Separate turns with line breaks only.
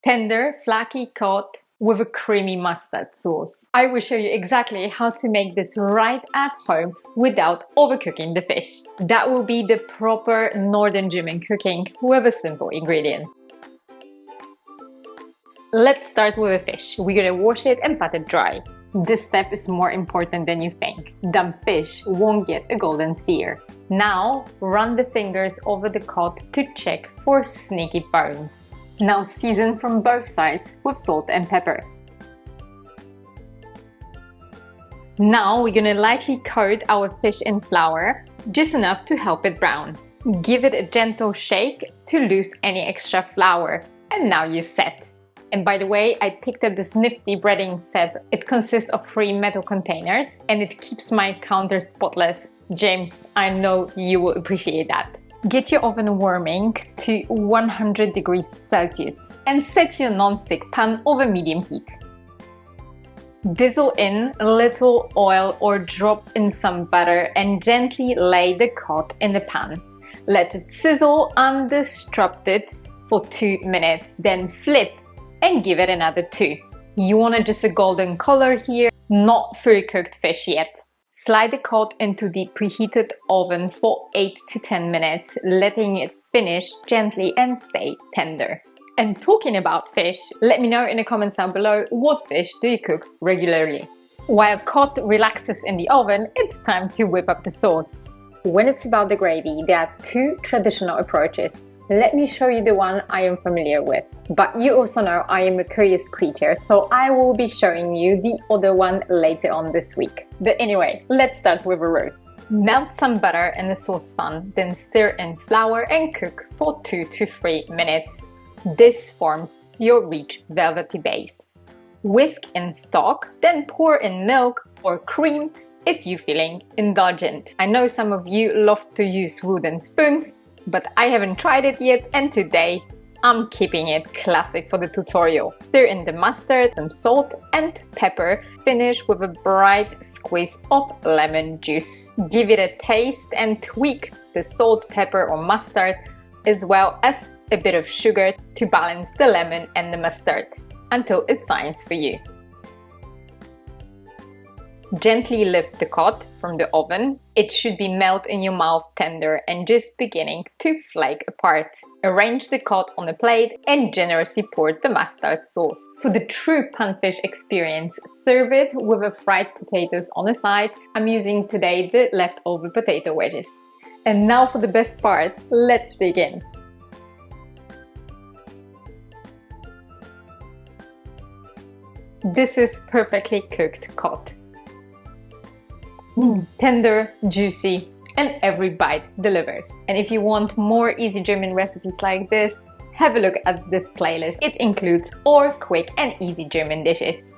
tender, flaky cod with a creamy mustard sauce. I will show you exactly how to make this right at home without overcooking the fish. That will be the proper Northern German cooking with a simple ingredient. Let's start with the fish. We're gonna wash it and pat it dry. This step is more important than you think. Dumb fish won't get a golden sear. Now, run the fingers over the cod to check for sneaky bones. Now season from both sides with salt and pepper. Now we're gonna lightly coat our fish in flour, just enough to help it brown. Give it a gentle shake to lose any extra flour, and now you're set. And by the way, I picked up this nifty breading set. It consists of 3 metal containers and it keeps my counter spotless. James, I know you will appreciate that. Get your oven warming to 100 degrees Celsius and set your non-stick pan over medium heat. Drizzle in a little oil or drop in some butter and gently lay the cod in the pan. Let it sizzle undisrupted for 2 minutes, then flip and give it another 2. You want just a golden color here, not fully cooked fish yet. Slide the cod into the preheated oven for 8 to 10 minutes, letting it finish gently and stay tender. And talking about fish, let me know in the comments down below what fish do you cook regularly. While cod relaxes in the oven, it's time to whip up the sauce. When it's about the gravy, there are 2 traditional approaches. Let me show you the one I am familiar with. But you also know I am a curious creature, so I will be showing you the other one later on this week. But anyway, let's start with a roux. Melt some butter in the saucepan, then stir in flour and cook for 2 to 3 minutes. This forms your rich velvety base. Whisk in stock, then pour in milk or cream if you're feeling indulgent. I know some of you love to use wooden spoons, but I haven't tried it yet, and today I'm keeping it classic for the tutorial. Stir in the mustard, some salt and pepper. Finish with a bright squeeze of lemon juice. Give it a taste and tweak the salt, pepper or mustard, as well as a bit of sugar to balance the lemon and the mustard until it's science for you. Gently lift the cod from the oven. It should be melt in your mouth tender and just beginning to flake apart. Arrange the cod on a plate and generously pour the mustard sauce. For the true panfish experience, serve it with a fried potatoes on the side. I'm using today the leftover potato wedges. And now for the best part, let's dig in. This is perfectly cooked cod. Tender, juicy, and every bite delivers. And if you want more easy German recipes like this, have a look at this playlist. It includes all quick and easy German dishes.